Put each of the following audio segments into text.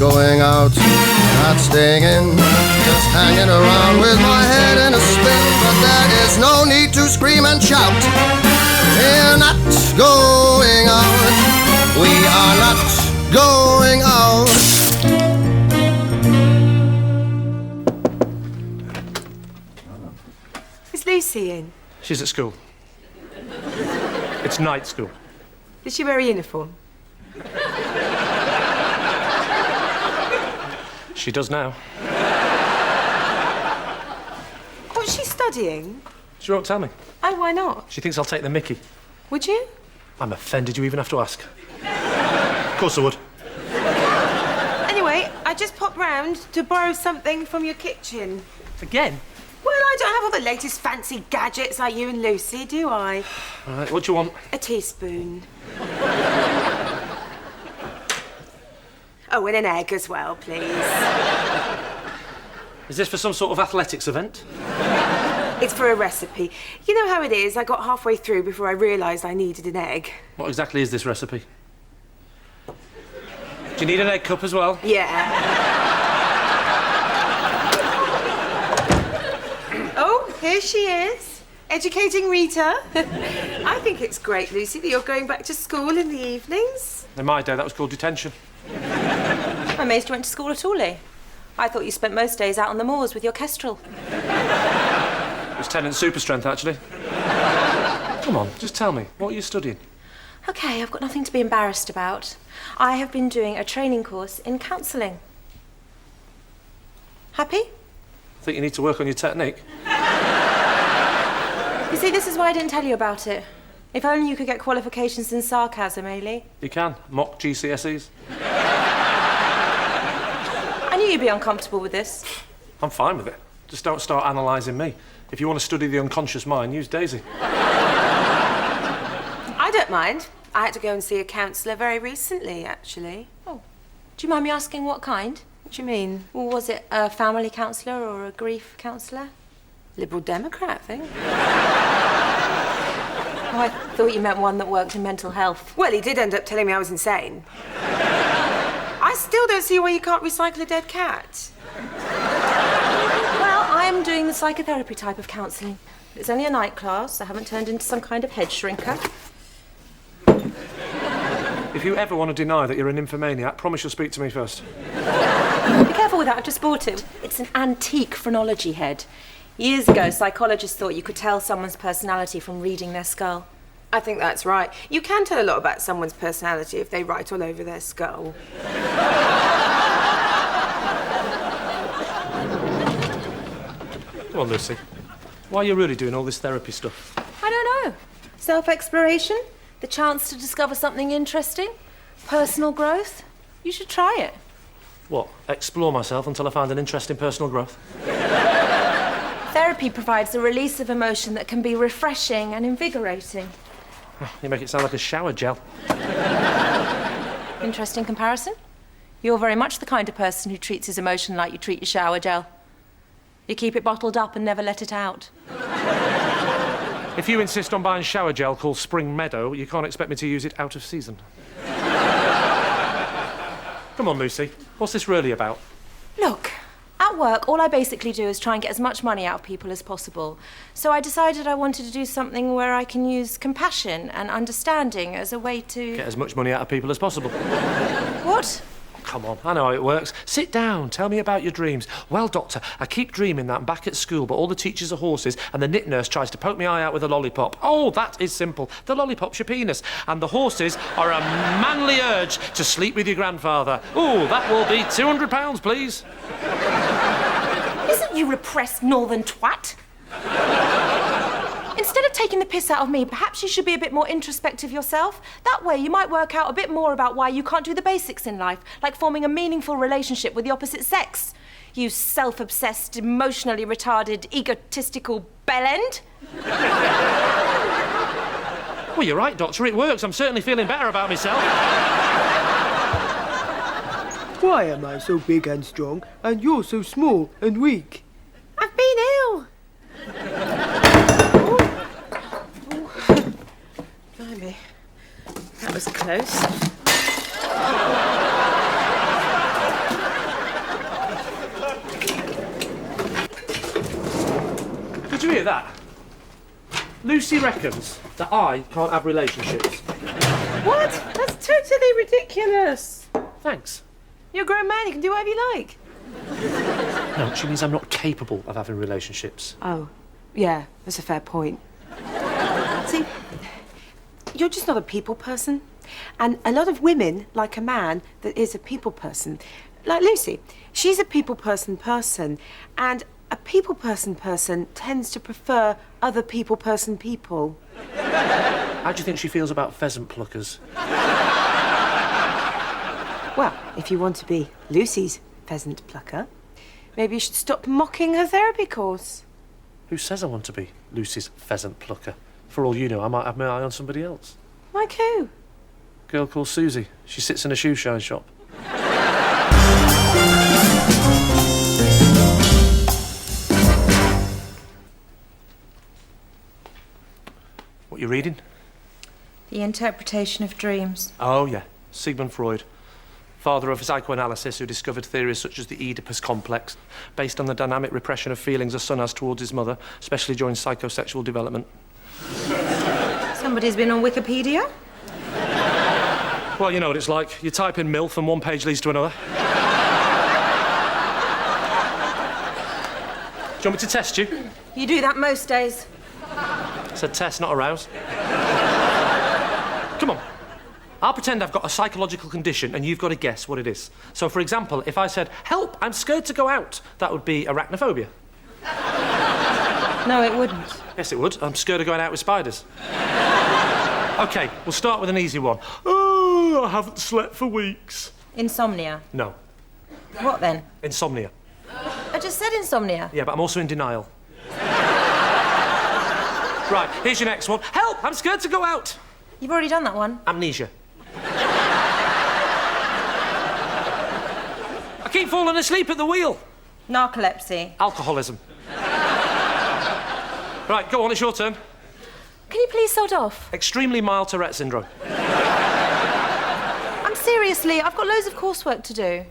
going out, not staying in, just hanging around with my head in a spin. But there is no need to scream and shout. We're not going out. We are not going out. Is Lucy in? She's at school. It's night school. Does she wear a uniform? She does now. What's she studying? She won't tell me. Oh, why not? She thinks I'll take the mickey. Would you? I'm offended you even have to ask. Of course I would. Anyway, I just popped round to borrow something from your kitchen. Again? Well, I don't have all the latest fancy gadgets like you and Lucy, do I? All right, what do you want? A teaspoon. Oh, and an egg as well, please. Is this for some sort of athletics event? It's for a recipe. You know how it is, I got halfway through before I realised I needed an egg. What exactly is this recipe? Do you need an egg cup as well? Yeah. Oh, here she is, educating Rita. I think it's great, Lucy, that you're going back to school in the evenings. In my day, that was called detention. I'm amazed you went to school at all, eh? I thought you spent most days out on the moors with your kestrel. It was tenant super strength, actually. Come on, just tell me, what are you studying? OK, I've got nothing to be embarrassed about. I have been doing a training course in counselling. Happy? I think you need to work on your technique. You see, this is why I didn't tell you about it. If only you could get qualifications in sarcasm, Ailey. You can. Mock GCSEs. I knew you'd be uncomfortable with this. I'm fine with it. Just don't start analysing me. If you want to study the unconscious mind, use Daisy. I don't mind. I had to go and see a counsellor very recently, actually. Oh. Do you mind me asking what kind? What do you mean? Well, was it a family counsellor or a grief counsellor? Liberal Democrat, I think. Oh, I thought you meant one that worked in mental health. Well, he did end up telling me I was insane. I still don't see why you can't recycle a dead cat. Well, I'm doing the psychotherapy type of counselling. It's only a night class. I haven't turned into some kind of head shrinker. If you ever want to deny that you're an nymphomaniac, promise you'll speak to me first. Be careful with that, I've just bought it. It's an antique phrenology head. Years ago, psychologists thought you could tell someone's personality from reading their skull. I think that's right. You can tell a lot about someone's personality if they write all over their skull. Come on, Lucy. Why are you really doing all this therapy stuff? I don't know. Self-exploration, the chance to discover something interesting, personal growth. You should try it. What, explore myself until I find an interest in personal growth? Therapy provides a release of emotion that can be refreshing and invigorating. You make it sound like a shower gel. Interesting comparison. You're very much the kind of person who treats his emotion like you treat your shower gel. You keep it bottled up and never let it out. If you insist on buying shower gel called Spring Meadow, you can't expect me to use it out of season. Come on, Lucy. What's this really about? Look, at work, all I basically do is try and get as much money out of people as possible. So I decided I wanted to do something where I can use compassion and understanding as a way to... Get as much money out of people as possible. What? Come on, I know how it works. Sit down, tell me about your dreams. Well, doctor, I keep dreaming that I'm back at school, but all the teachers are horses, and the knit nurse tries to poke my eye out with a lollipop. Oh, that is simple. The lollipop's your penis, and the horses are a manly urge to sleep with your grandfather. Oh, that will be £200, please. Isn't you repressed northern twat? Instead of taking the piss out of me, perhaps you should be a bit more introspective yourself. That way you might work out a bit more about why you can't do the basics in life, like forming a meaningful relationship with the opposite sex. You self-obsessed, emotionally retarded, egotistical bellend. Well, you're right, doctor, it works. I'm certainly feeling better about myself. Why am I so big and strong, and you're so small and weak? I've been ill. Blimey, that was close. Did you hear that? Lucy reckons that I can't have relationships. What? That's totally ridiculous. Thanks. You're a grown man, you can do whatever you like. No, she means I'm not capable of having relationships. Oh, yeah, that's a fair point. See, you're just not a people person. And a lot of women like a man that is a people person. Like Lucy, she's a people person, and a people person tends to prefer other people people. How do you think she feels about pheasant pluckers? Well, if you want to be Lucy's pheasant plucker, maybe you should stop mocking her therapy course. Who says I want to be Lucy's pheasant plucker? For all you know, I might have my eye on somebody else. Like who? Girl called Susie. She sits in a shoe shine shop. What you reading? The Interpretation of Dreams. Oh, yeah. Sigmund Freud. Father of psychoanalysis, who discovered theories such as the Oedipus complex, based on the dynamic repression of feelings a son has towards his mother, especially during psychosexual development. Somebody's been on Wikipedia? Well, you know what it's like. You type in MILF and one page leads to another. Do you want me to test you? You do that most days. I said test, not arouse. Come on. I'll pretend I've got a psychological condition and you've got to guess what it is. So, for example, if I said, help, I'm scared to go out, that would be arachnophobia. No, it wouldn't. Yes, it would. I'm scared of going out with spiders. OK, we'll start with an easy one. Oh, I haven't slept for weeks. Insomnia. No. What then? Insomnia. I just said insomnia. Yeah, but I'm also in denial. Right, here's your next one. Help, I'm scared to go out. You've already done that one. Amnesia. I keep falling asleep at the wheel. Narcolepsy. Alcoholism. Right, go on, it's your turn. Can you please sod off? Extremely mild Tourette syndrome. Seriously, I've got loads of coursework to do.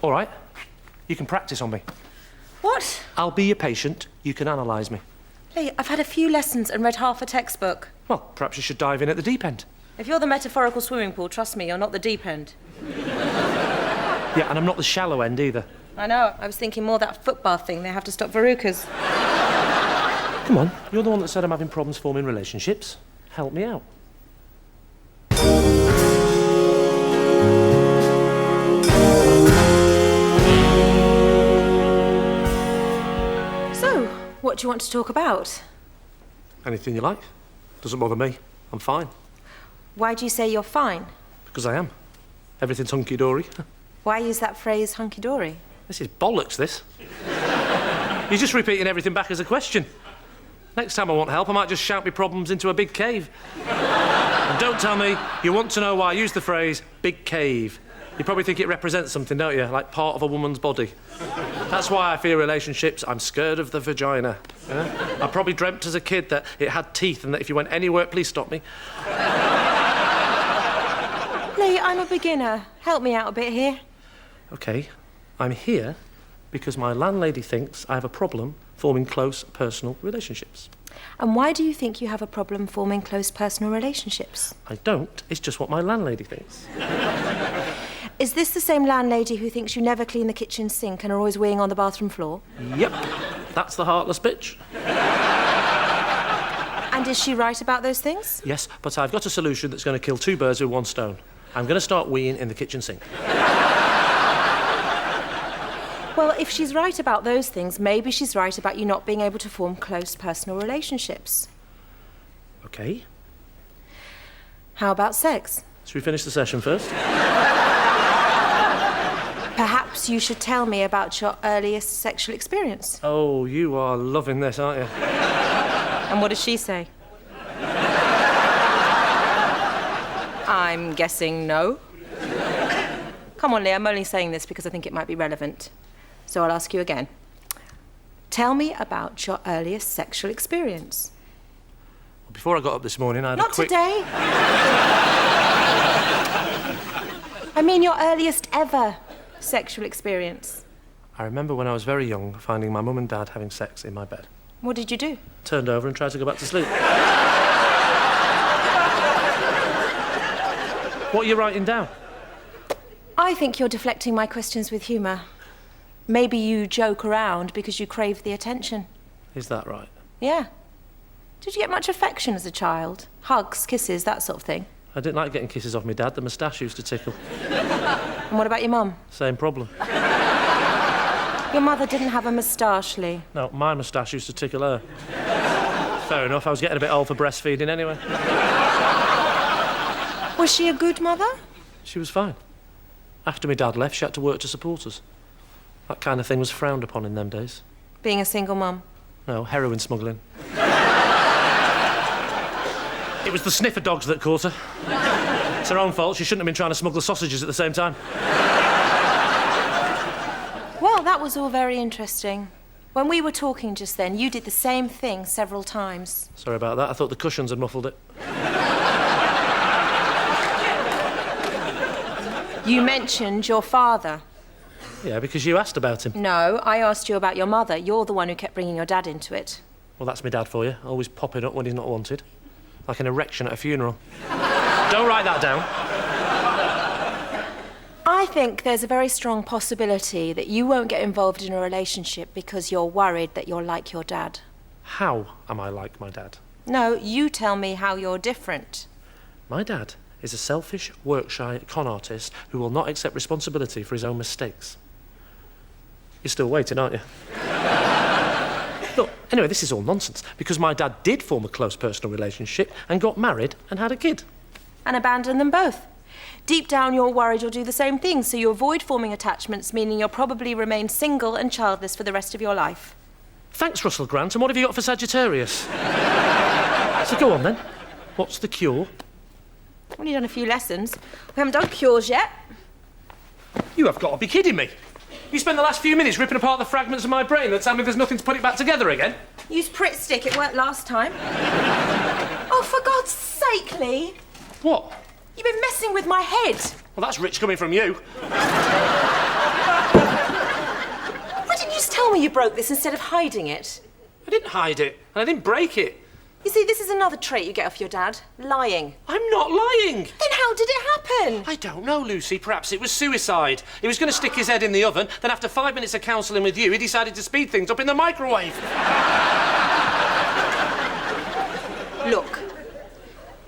All right, you can practice on me. What? I'll be your patient, you can analyse me. Lee, I've had a few lessons and read half a textbook. Well, perhaps you should dive in at the deep end. If you're the metaphorical swimming pool, trust me, you're not the deep end. Yeah, and I'm not the shallow end either. I know, I was thinking more that footbath thing they have to stop verrucas. Come on, you're the one that said I'm having problems forming relationships. Help me out. So, what do you want to talk about? Anything you like. Doesn't bother me. I'm fine. Why do you say you're fine? Because I am. Everything's hunky-dory. Why use that phrase hunky-dory? This is bollocks, this. You're just repeating everything back as a question. Next time I want help, I might just shout my problems into a big cave. And don't tell me you want to know why I use the phrase big cave. You probably think it represents something, don't you? Like part of a woman's body. That's why I fear relationships. I'm scared of the vagina. Yeah? I probably dreamt as a kid that it had teeth and that if you went anywhere, please stop me. Lee, I'm a beginner. Help me out a bit here. OK, I'm here because my landlady thinks I have a problem forming close personal relationships. And why do you think you have a problem forming close personal relationships? I don't. It's just what my landlady thinks. Is this the same landlady who thinks you never clean the kitchen sink and are always weighing on the bathroom floor? Yep, that's the heartless bitch. And is she right about those things? Yes, but I've got a solution that's going to kill two birds with one stone. I'm going to start weeing in the kitchen sink. Well, if she's right about those things, maybe she's right about you not being able to form close personal relationships. OK. How about sex? Should we finish the session first? Perhaps you should tell me about your earliest sexual experience. Oh, you are loving this, aren't you? And what does she say? I'm guessing no. Come on, Lee, I'm only saying this because I think it might be relevant. So I'll ask you again. Tell me about your earliest sexual experience. Well, before I got up this morning, I had Not a quick... today. I mean your earliest ever sexual experience. I remember when I was very young finding my mum and dad having sex in my bed. What did you do? Turned over and tried to go back to sleep. What are you writing down? I think you're deflecting my questions with humour. Maybe you joke around because you crave the attention. Is that right? Yeah. Did you get much affection as a child? Hugs, kisses, that sort of thing? I didn't like getting kisses off my dad. The moustache used to tickle. And what about your mum? Same problem. Your mother didn't have a moustache, Lee. No, my moustache used to tickle her. Fair enough, I was getting a bit old for breastfeeding anyway. Was she a good mother? She was fine. After my dad left, she had to work to support us. That kind of thing was frowned upon in them days. Being a single mum? No, heroin smuggling. It was the sniffer dogs that caught her. It's her own fault. She shouldn't have been trying to smuggle sausages at the same time. Well, that was all very interesting. When we were talking just then, you did the same thing several times. Sorry about that. I thought the cushions had muffled it. You mentioned your father. Yeah, because you asked about him. No, I asked you about your mother. You're the one who kept bringing your dad into it. Well, that's my dad for you. Always popping up when he's not wanted. Like an erection at a funeral. Don't write that down. I think there's a very strong possibility that you won't get involved in a relationship because you're worried that you're like your dad. How am I like my dad? No, you tell me how you're different. My dad is a selfish, work-shy con artist who will not accept responsibility for his own mistakes. You're still waiting, aren't you? Look, anyway, this is all nonsense, because my dad did form a close personal relationship and got married and had a kid. And abandon them both. Deep down, you're worried you'll do the same thing, so you avoid forming attachments, meaning you'll probably remain single and childless for the rest of your life. Thanks, Russell Grant, and what have you got for Sagittarius? So go on, then. What's the cure? I've only done a few lessons. We haven't done cures yet. You have got to be kidding me. You spent the last few minutes ripping apart the fragments of my brain that tell me there's nothing to put it back together again. Use Pritt stick, it worked last time. Oh, for God's sake, Lee. What? You've been messing with my head. Well, that's rich coming from you. Why didn't you just tell me you broke this instead of hiding it? I didn't hide it, and I didn't break it. You see, this is another trait you get off your dad. Lying. I'm not lying. Then how did it happen? I don't know, Lucy. Perhaps it was suicide. He was going to stick his head in the oven, then after 5 minutes of counselling with you, he decided to speed things up in the microwave. Look,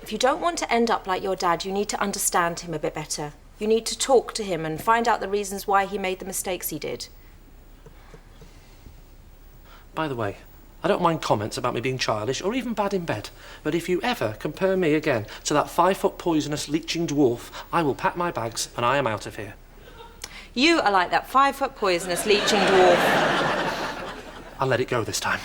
if you don't want to end up like your dad, you need to understand him a bit better. You need to talk to him and find out the reasons why he made the mistakes he did. By the way, I don't mind comments about me being childish or even bad in bed, but if you ever compare me again to that 5-foot poisonous leeching dwarf, I will pack my bags and I am out of here. You are like that 5-foot poisonous leeching dwarf. I'll let it go this time.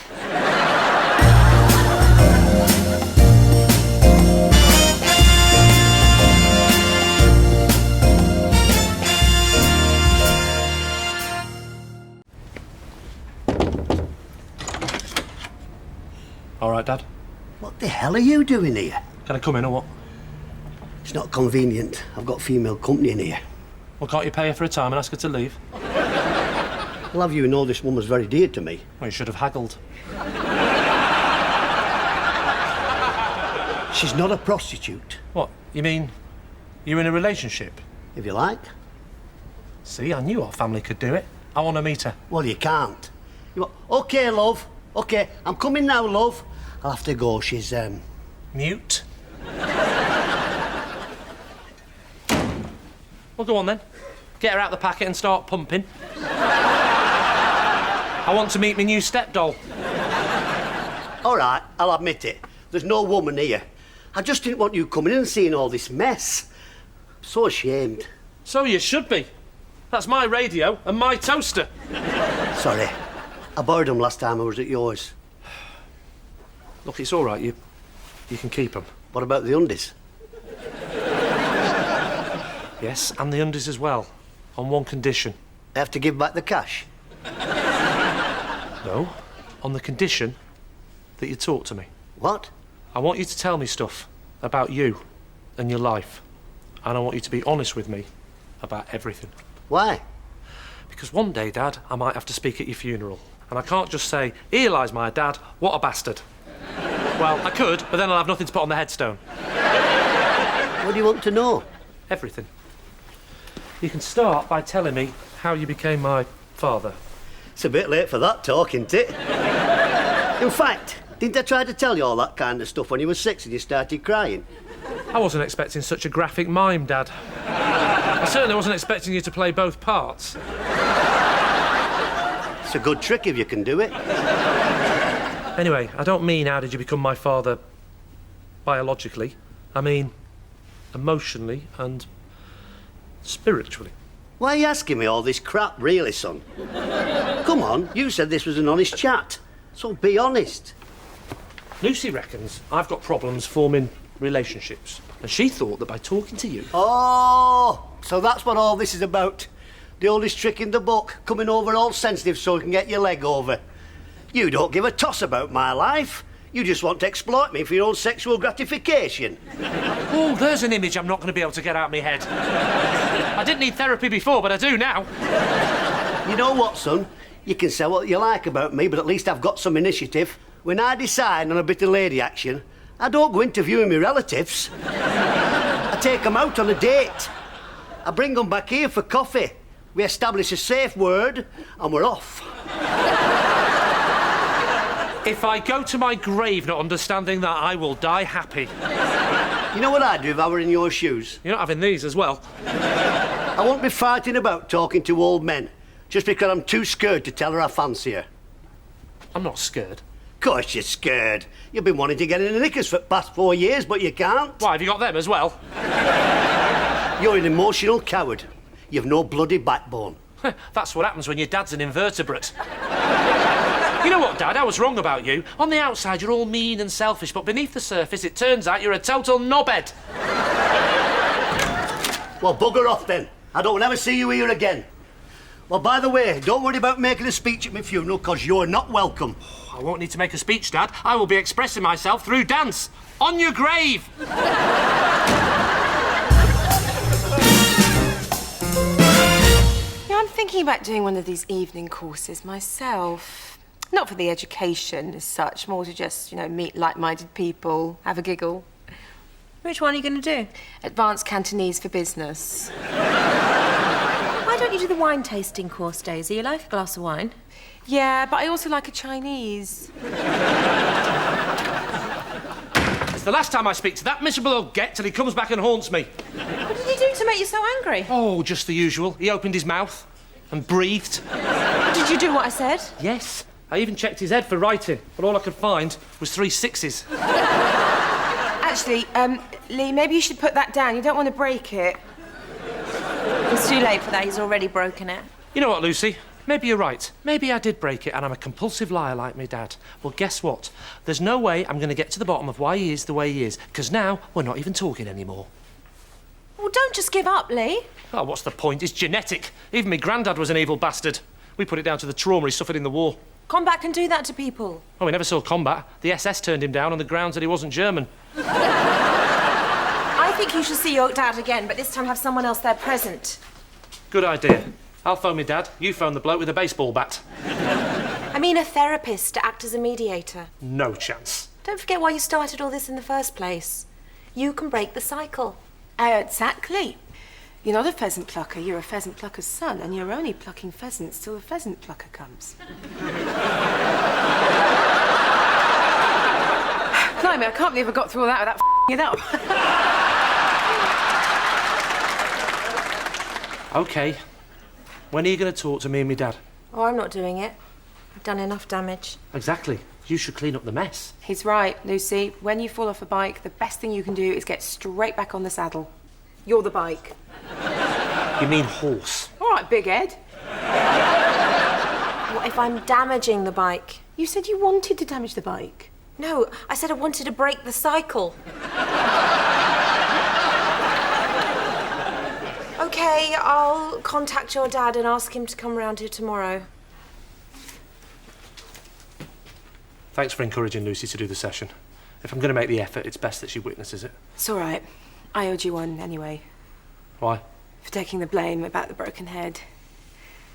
All right, Dad. What the hell are you doing here? Can I come in or what? It's not convenient. I've got female company in here. Well, can't you pay her for a time and ask her to leave? I'll have you know this woman's very dear to me. Well, you should have haggled. She's not a prostitute, What, you mean you're in a relationship? if you like. See, I knew our family could do it. I want to meet her. Well, you can't. OK, love. OK, I'm coming now, love. I'll have to go. She's, Mute? Well, go on then. Get her out the packet and start pumping. I want to meet my new stepdoll. All right, I'll admit it. There's no woman here. I just didn't want you coming in and seeing all this mess. I'm so ashamed. So you should be. That's my radio and my toaster. Sorry. I borrowed them last time I was at yours. Look, it's all right. You can keep them. What about the undies? Yes, and the undies as well. On one condition. I have to give back the cash. No, on the condition that you talk to me. What? I want you to tell me stuff about you and your life. And I want you to be honest with me about everything. Why? Because one day, Dad, I might have to speak at your funeral. And I can't just say, here lies my dad, what a bastard. Well, I could, but then I'll have nothing to put on the headstone. What do you want to know? Everything. You can start by telling me how you became my father. It's a bit late for that talk, isn't it? In fact, didn't I try to tell you all that kind of stuff when you were 6 and you started crying? I wasn't expecting such a graphic mime, Dad. I certainly wasn't expecting you to play both parts. It's a good trick if you can do it. Anyway, I don't mean how did you become my father biologically. I mean emotionally and spiritually. Why are you asking me all this crap, really, son? Come on, you said this was an honest chat, so be honest. Lucy reckons I've got problems forming relationships, and she thought that by talking to you... Oh, so that's what all this is about. The oldest trick in the book, coming over all sensitive so you can get your leg over. You don't give a toss about my life. You just want to exploit me for your own sexual gratification. Oh, there's an image I'm not going to be able to get out of my head. I didn't need therapy before, but I do now. You know what, son? You can say what you like about me, but at least I've got some initiative. When I decide on a bit of lady action, I don't go interviewing my relatives. I take them out on a date. I bring them back here for coffee. We establish a safe word, and we're off. If I go to my grave not understanding that, I will die happy. You know what I'd do if I were in your shoes? You're not having these as well. I won't be fighting about talking to old men, just because I'm too scared to tell her I fancy her. I'm not scared. Of course you're scared. You've been wanting to get in the knickers for the past 4 years, but you can't. Why, have you got them as well? You're an emotional coward. You've no bloody backbone. That's what happens when your dad's an invertebrate. You know what, Dad? I was wrong about you. On the outside, you're all mean and selfish, but beneath the surface, it turns out you're a total knobhead. Well, bugger off then. I don't ever see you here again. Well, by the way, don't worry about making a speech at my funeral, because you're not welcome. I won't need to make a speech, Dad. I will be expressing myself through dance. On your grave! Yeah, I'm thinking about doing one of these evening courses myself. Not for the education as such, more to just, meet like-minded people, have a giggle. Which one are you going to do? Advanced Cantonese for business. Why don't you do the wine tasting course, Daisy? You like a glass of wine? Yeah, but I also like a Chinese. It's the last time I speak to that miserable old get till he comes back and haunts me. What did he do to make you so angry? Oh, just the usual. He opened his mouth and breathed. Did you do what I said? Yes. I even checked his head for writing, but all I could find was 3 6s. Actually, Lee, maybe you should put that down. You don't want to break it. It's too late for that. He's already broken it. You know what, Lucy? Maybe you're right. Maybe I did break it and I'm a compulsive liar like my dad. Well, guess what? There's no way I'm going to get to the bottom of why he is the way he is, because now we're not even talking anymore. Well, don't just give up, Lee. Oh, what's the point? It's genetic. Even my granddad was an evil bastard. We put it down to the trauma he suffered in the war. Combat can do that to people. Oh, we never saw combat. The SS turned him down on the grounds that he wasn't German. I think you should see your dad again, but this time have someone else there present. Good idea. I'll phone my dad. You phone the bloke with a baseball bat. I mean a therapist to act as a mediator. No chance. Don't forget why you started all this in the first place. You can break the cycle. Exactly. You're not a pheasant plucker, you're a pheasant plucker's son, and you're only plucking pheasants till the pheasant plucker comes. Blimey, I can't believe I got through all that without f***ing it up. OK. When are you going to talk to me and my dad? Oh, I'm not doing it. I've done enough damage. Exactly. You should clean up the mess. He's right, Lucy. When you fall off a bike, the best thing you can do is get straight back on the saddle. You're the bike. You mean horse? All right, big Ed. What if I'm damaging the bike? You said you wanted to damage the bike. No, I said I wanted to break the cycle. OK, I'll contact your dad and ask him to come round here tomorrow. Thanks for encouraging Lucy to do the session. If I'm going to make the effort, it's best that she witnesses it. It's all right. I owed you one anyway. Why? For taking the blame about the broken head.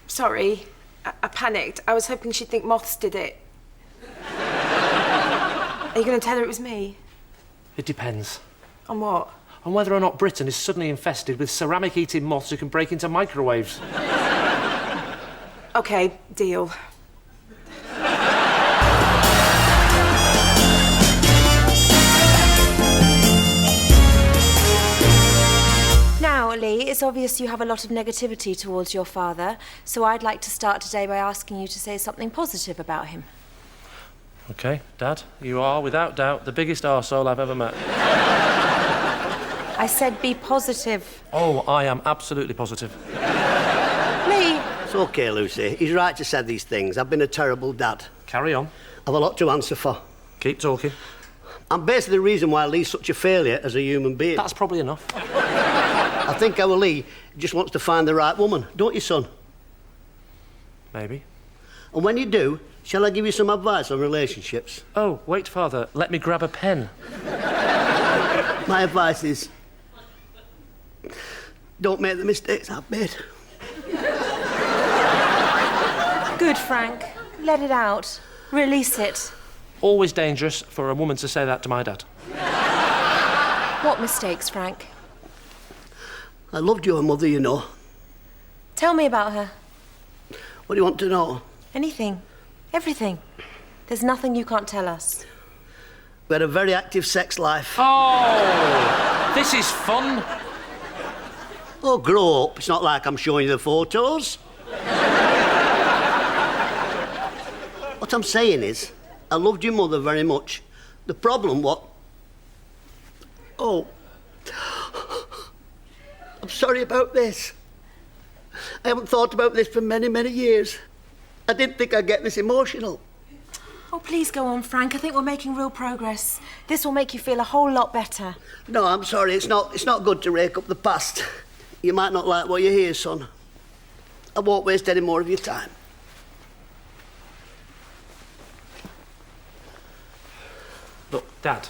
Sorry, I panicked. I was hoping she'd think moths did it. Are you going to tell her it was me? It depends. On what? On whether or not Britain is suddenly infested with ceramic-eating moths who can break into microwaves. OK, deal. Now, Lee, it's obvious you have a lot of negativity towards your father, so I'd like to start today by asking you to say something positive about him. OK, Dad, you are, without doubt, the biggest arsehole I've ever met. I said be positive. Oh, I am absolutely positive. Lee! It's OK, Lucy. He's right to say these things. I've been a terrible dad. Carry on. I've a lot to answer for. Keep talking. I'm basically the reason why Lee's such a failure as a human being. That's probably enough. I think our Lee just wants to find the right woman, don't you, son? Maybe. And when you do, shall I give you some advice on relationships? Oh, wait, Father. Let me grab a pen. My advice is... don't make the mistakes I've made. Good, Frank. Let it out. Release it. Always dangerous for a woman to say that to my dad. What mistakes, Frank? I loved your mother, you know. Tell me about her. What do you want to know? Anything. Everything. There's nothing you can't tell us. We had a very active sex life. Oh! This is fun. Oh, grow up. It's not like I'm showing you the photos. What I'm saying is, I loved your mother very much. The problem, what? Oh. I'm sorry about this. I haven't thought about this for many, many years. I didn't think I'd get this emotional. Oh, please go on, Frank. I think we're making real progress. This will make you feel a whole lot better. No, I'm sorry. It's not good to rake up the past. You might not like what you hear, son. I won't waste any more of your time. Look, Dad,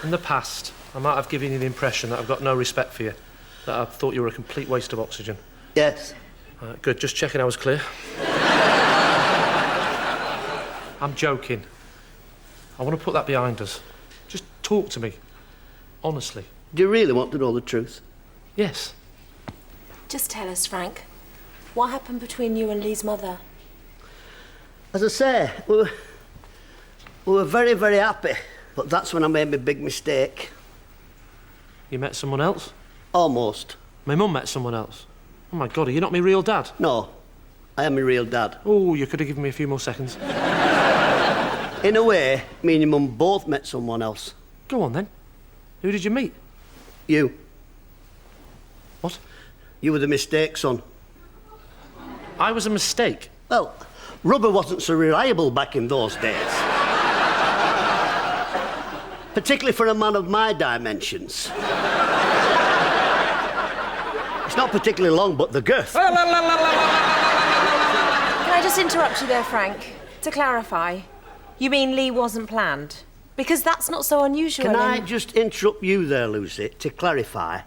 in the past, I might have given you the impression that I've got no respect for you, that I thought you were a complete waste of oxygen. Yes. Good, just checking I was clear. I'm joking. I want to put that behind us. Just talk to me, honestly. Do you really want to know the truth? Yes. Just tell us, Frank. What happened between you and Lee's mother? As I say, we were very, very happy. But that's when I made my big mistake. You met someone else? Almost. My mum met someone else. Oh, my God, are you not my real dad? No, I am my real dad. Oh, you could have given me a few more seconds. In a way, me and your mum both met someone else. Go on, then. Who did you meet? You. What? You were the mistake, son. I was a mistake. Well, rubber wasn't so reliable back in those days. Particularly for a man of my dimensions. It's not particularly long, but the girth. Can I just interrupt you there, Frank? To clarify, you mean Lee wasn't planned? Because that's not so unusual. Can I just interrupt you there, Lucy, to clarify?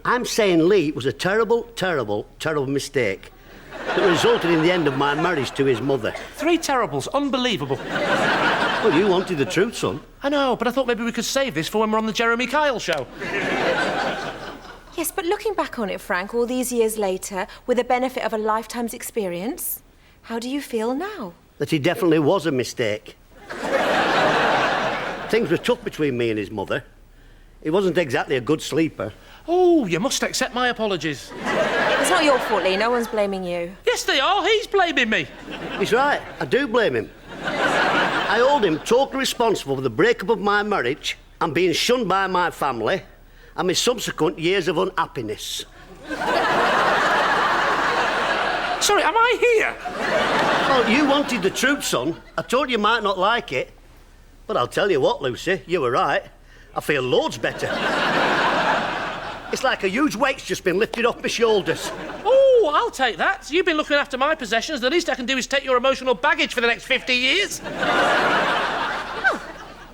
I'm saying Lee was a terrible, terrible, terrible mistake that resulted in the end of my marriage to his mother. 3 terribles. Unbelievable. Well, you wanted the truth, son. I know, but I thought maybe we could save this for when we're on the Jeremy Kyle show. Yes, but looking back on it, Frank, all these years later, with the benefit of a lifetime's experience, how do you feel now? That he definitely was a mistake. Things were tough between me and his mother. He wasn't exactly a good sleeper. Oh, you must accept my apologies. It's not your fault, Lee. No one's blaming you. Yes, they are. He's blaming me. He's right. I do blame him. I hold him totally responsible for the breakup of my marriage and being shunned by my family and my subsequent years of unhappiness. Sorry, am I here? Well, you wanted the truth, son. I told you might not like it. But I'll tell you what, Lucy, you were right. I feel loads better. It's like a huge weight's just been lifted off my shoulders. Oh, I'll take that. You've been looking after my possessions. The least I can do is take your emotional baggage for the next 50 years. Oh,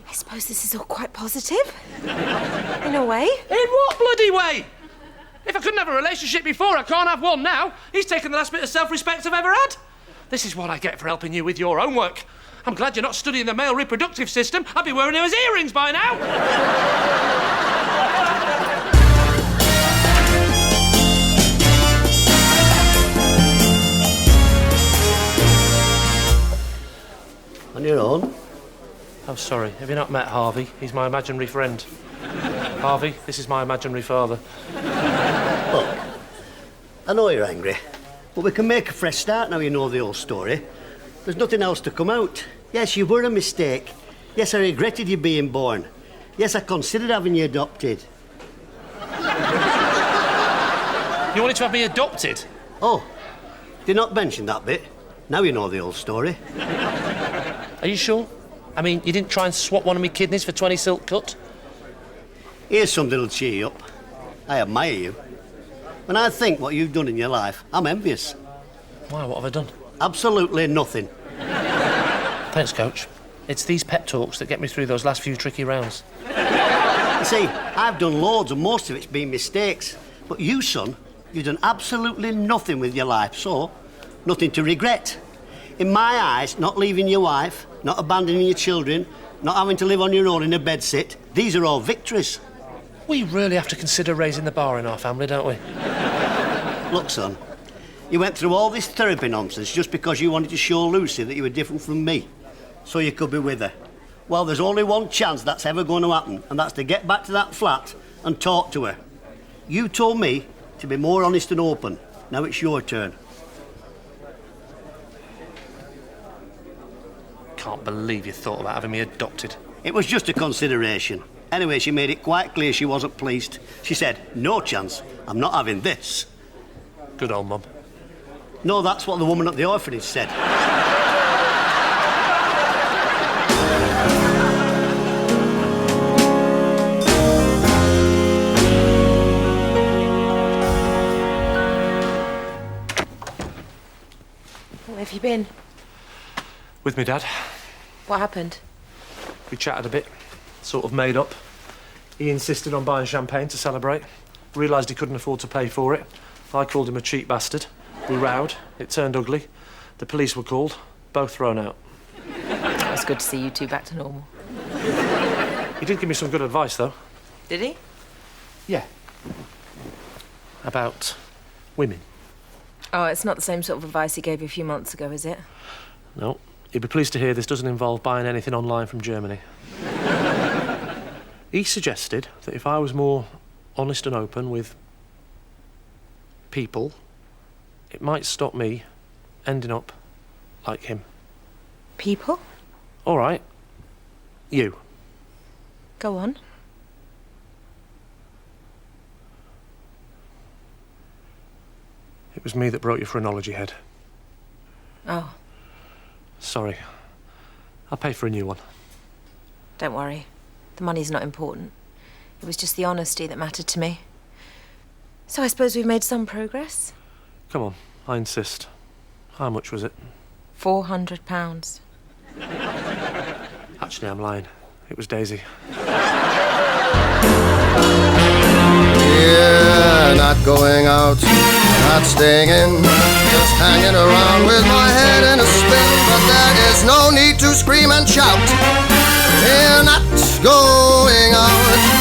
I suppose this is all quite positive. In a way. In what bloody way? If I couldn't have a relationship before, I can't have one now. He's taken the last bit of self-respect I've ever had. This is what I get for helping you with your homework. I'm glad you're not studying the male reproductive system. I'd be wearing him as earrings by now. On your own? Oh, sorry. Have you not met Harvey? He's my imaginary friend. Harvey, this is my imaginary father. Look, I know you're angry, but we can make a fresh start now you know the whole story. There's nothing else to come out. Yes, you were a mistake. Yes, I regretted you being born. Yes, I considered having you adopted. You wanted to have me adopted? Oh, did not mention that bit. Now you know the whole story. Are you sure? I mean, you didn't try and swap one of my kidneys for 20 silk cut? Here's something that'll cheer you up. I admire you. When I think what you've done in your life, I'm envious. Why, what have I done? Absolutely nothing. Thanks, Coach. It's these pep talks that get me through those last few tricky rounds. You see, I've done loads and most of it's been mistakes. But you, son, you've done absolutely nothing with your life, so nothing to regret. In my eyes, not leaving your wife, not abandoning your children, not having to live on your own in a bedsit, these are all victories. We really have to consider raising the bar in our family, don't we? Look, son, you went through all this therapy nonsense just because you wanted to show Lucy that you were different from me, so you could be with her. Well, there's only one chance that's ever going to happen, and that's to get back to that flat and talk to her. You told me to be more honest and open. Now it's your turn. Can't believe you thought about having me adopted. It was just a consideration. Anyway, she made it quite clear she wasn't pleased. She said, no chance, I'm not having this. Good old Mum. No, that's what the woman at the orphanage said. Where have you been? With me dad. What happened? We chatted a bit, sort of made up. He insisted on buying champagne to celebrate. Realised he couldn't afford to pay for it. I called him a cheap bastard. We rowed. It turned ugly. The police were called. Both thrown out. It's good to see you two back to normal. He did give me some good advice, though. Did he? Yeah. About women. Oh, it's not the same sort of advice he gave you a few months ago, is it? No. You'd be pleased to hear this doesn't involve buying anything online from Germany. He suggested that if I was more honest and open with people, it might stop me ending up like him. People? All right. You. Go on. It was me that broke your phrenology head. Oh, Sorry. I'll pay for a new one. don't worry. The money's not important. It was just the honesty that mattered to me. So I suppose we've made some progress? Come on, I insist. How much was it? £400. Actually, I'm lying. It was Daisy. Yeah, not going out, not staying in, just hanging around with my head in a spin. But there is no need to scream and shout. We're not going out.